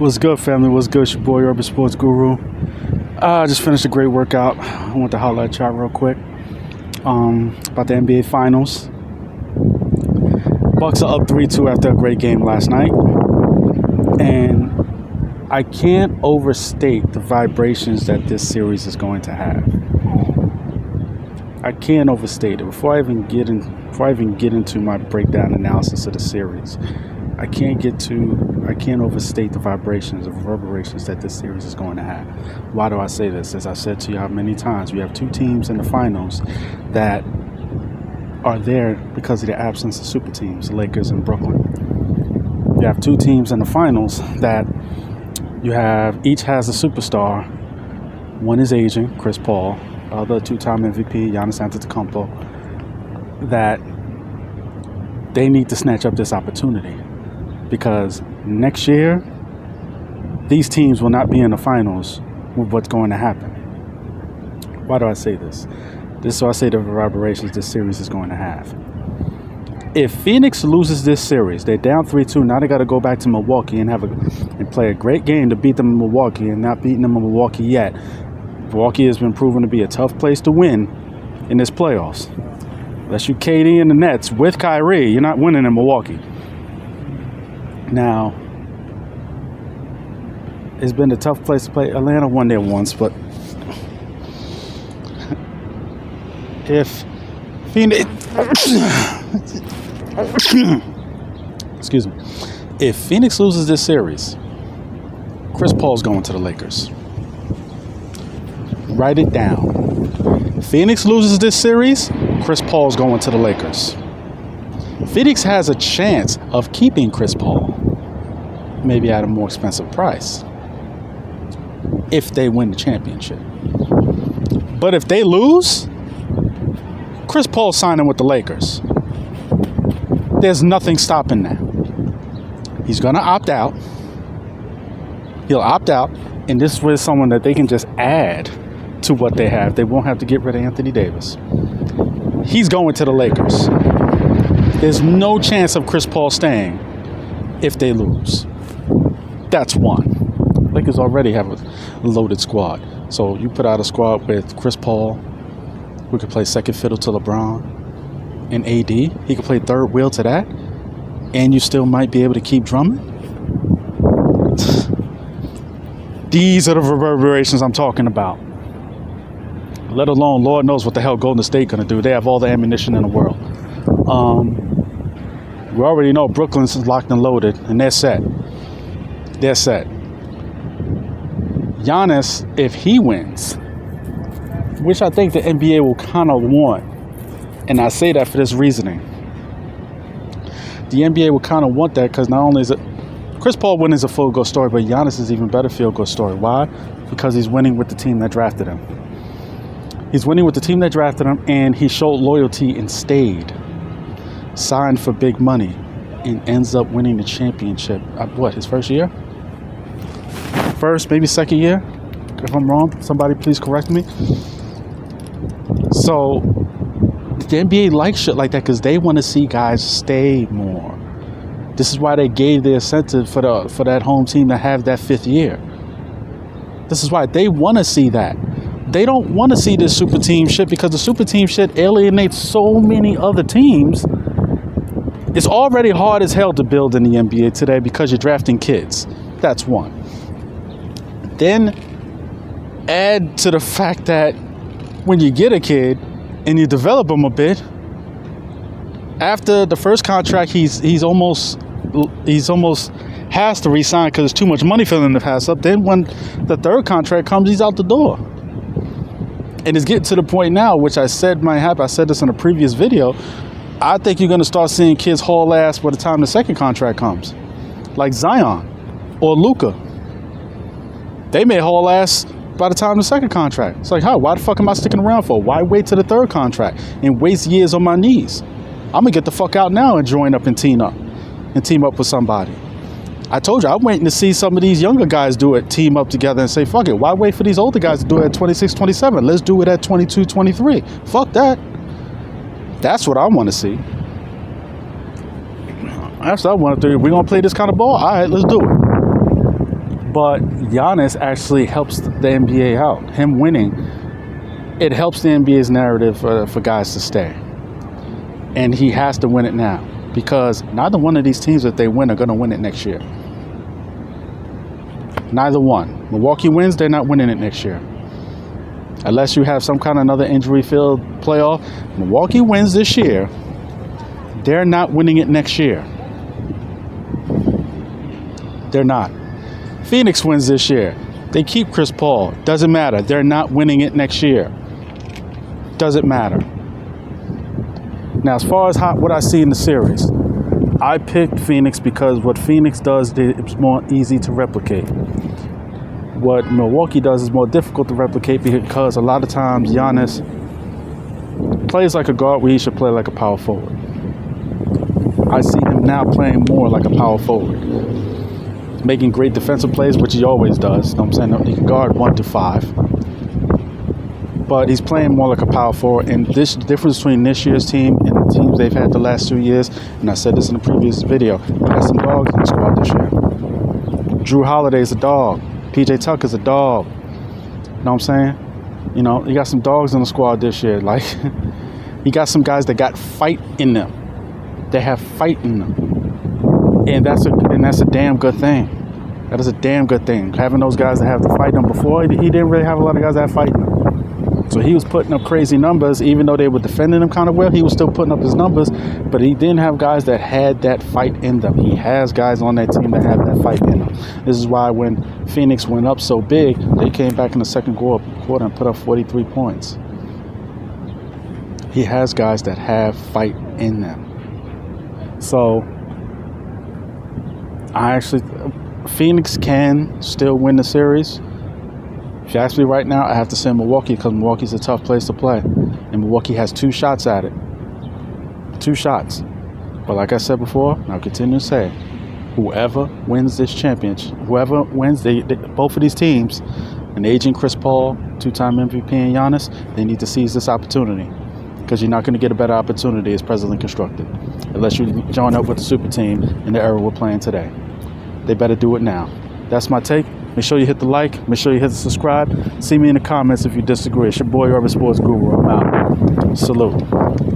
What's good, family? What's good? It's your boy, Urban Sports Guru. I just finished a great workout. I want to highlight y'all real quick about the NBA Finals. Bucks are up 3-2 after a great game last night. And I can't overstate the vibrations that this series is going to have. I can't overstate it. Before I even get into my breakdown analysis of the series, I can't overstate the vibrations, the reverberations that this series is going to have. Why do I say this? As I said to y'all many times, we have two teams in the finals that are there because of the absence of super teams, the Lakers and Brooklyn. You have two teams in the finals that each has a superstar. One is aging, Chris Paul. The other two-time MVP, Giannis Antetokounmpo. That they need to snatch up this opportunity. Because next year, these teams will not be in the finals with what's going to happen. Why do I say this? This is so I say the reverberations this series is going to have. If Phoenix loses this series, they're down 3-2. Now they got to go back to Milwaukee and play a great game to beat them in Milwaukee, and not beating them in Milwaukee yet. Milwaukee has been proven to be a tough place to win in this playoffs. Unless you KD and the Nets with Kyrie, you're not winning in Milwaukee. Now, it's been a tough place to play. Atlanta won there once, but if Phoenix, excuse me, if Phoenix loses this series, Chris Paul's going to the Lakers. Write it down. If Phoenix loses this series, Chris Paul's going to the Lakers. Phoenix has a chance of keeping Chris Paul, maybe at a more expensive price, if they win the championship. But if they lose, Chris Paul's signing with the Lakers. There's nothing stopping that. He's going to opt out. He'll opt out, and this is with someone that they can just add to what they have. They won't have to get rid of Anthony Davis. He's going to the Lakers. There's no chance of Chris Paul staying if they lose. That's one. Lakers already have a loaded squad. So you put out a squad with Chris Paul, who could play second fiddle to LeBron, and AD. He could play third wheel to that, and you still might be able to keep Drummond. These are the reverberations I'm talking about. Let alone, Lord knows what the hell Golden State gonna do. They have all the ammunition in the world. We already know Brooklyn's locked and loaded, and they're set. They're set. Giannis, if he wins, which I think the NBA will kind of want, and I say that for this reasoning. The NBA will kind of want that because not only is it Chris Paul winning is a field goal story, but Giannis is even better field goal story. Why? Because he's winning with the team that drafted him. He's winning with the team that drafted him, and he showed loyalty and stayed. Signed for big money and ends up winning the championship. His first year? First, maybe second year? If I'm wrong, somebody please correct me. So, the NBA likes shit like that because they want to see guys stay more. This is why they gave the incentive for that home team to have that fifth year. This is why they want to see that. They don't want to see this super team shit because the super team shit alienates so many other teams. It's already hard as hell to build in the NBA today because you're drafting kids. That's one. Then add to the fact that when you get a kid and you develop him a bit, after the first contract, he's almost has to resign because there's too much money for them to pass up. Then when the third contract comes, he's out the door. And it's getting to the point now, which I said might happen. I said this in a previous video. I think you're going to start seeing kids haul ass by the time the second contract comes. Like Zion or Luka. They may haul ass by the time the second contract. It's like, why the fuck am I sticking around for? Why wait to the third contract and waste years on my knees? I'm going to get the fuck out now and join up and team up with somebody. I told you, I'm waiting to see some of these younger guys do it, team up together and say, fuck it. Why wait for these older guys to do it at 26, 27? Let's do it at 22, 23. Fuck that. That's what I want to see. That's what I want to do. We're going to play this kind of ball? All right, let's do it. But Giannis actually helps the NBA out. Him winning, it helps the NBA's narrative for guys to stay. And he has to win it now, because neither one of these teams, if they win, are going to win it next year. Neither one. Milwaukee wins, they're not winning it next year. Unless you have some kind of another injury-filled playoff. Milwaukee wins this year, they're not winning it next year. They're not. Phoenix wins this year. They keep Chris Paul. Doesn't matter. They're not winning it next year. Doesn't matter. Now, as far as what I see in the series, I picked Phoenix because what Phoenix does, it's more easy to replicate. What Milwaukee does is more difficult to replicate because a lot of times Giannis plays like a guard where he should play like a power forward. I see him now playing more like a power forward, making great defensive plays, which he always does. You know what I'm saying? He can guard 1 to 5. But he's playing more like a power forward. And this difference between this year's team and the teams they've had the last 2 years, and I said this in the previous video, he got some dogs in the squad this year. Drew Holiday's a dog. PJ Tucker's a dog. You know what I'm saying? You know, he got some dogs in the squad this year. Like, he got some guys that got fight in them. They have fight in them. And that's a damn good thing. That is a damn good thing. Having those guys that have to fight them. Before, he didn't really have a lot of guys that have fight in them. So he was putting up crazy numbers. Even though they were defending him kind of well, he was still putting up his numbers. But he didn't have guys that had that fight in them. He has guys on that team that have that fight in them. This is why when Phoenix went up so big, they came back in the second quarter and put up 43 points. He has guys that have fight in them. So Phoenix can still win the series. If you ask me right now, I have to say Milwaukee, because Milwaukee's a tough place to play. And Milwaukee has 2 shots at it. 2 shots. But like I said before, I'll continue to say, whoever wins this championship, whoever wins both of these teams, an aging Chris Paul, 2-time MVP and Giannis, they need to seize this opportunity. Because you're not going to get a better opportunity as presently constructed. Unless you join up with the super team in the era we're playing today. They better do it now. That's my take. Make sure you hit the like. Make sure you hit the subscribe. See me in the comments if you disagree. It's your boy, Urban Sports Guru. I'm out. Salute.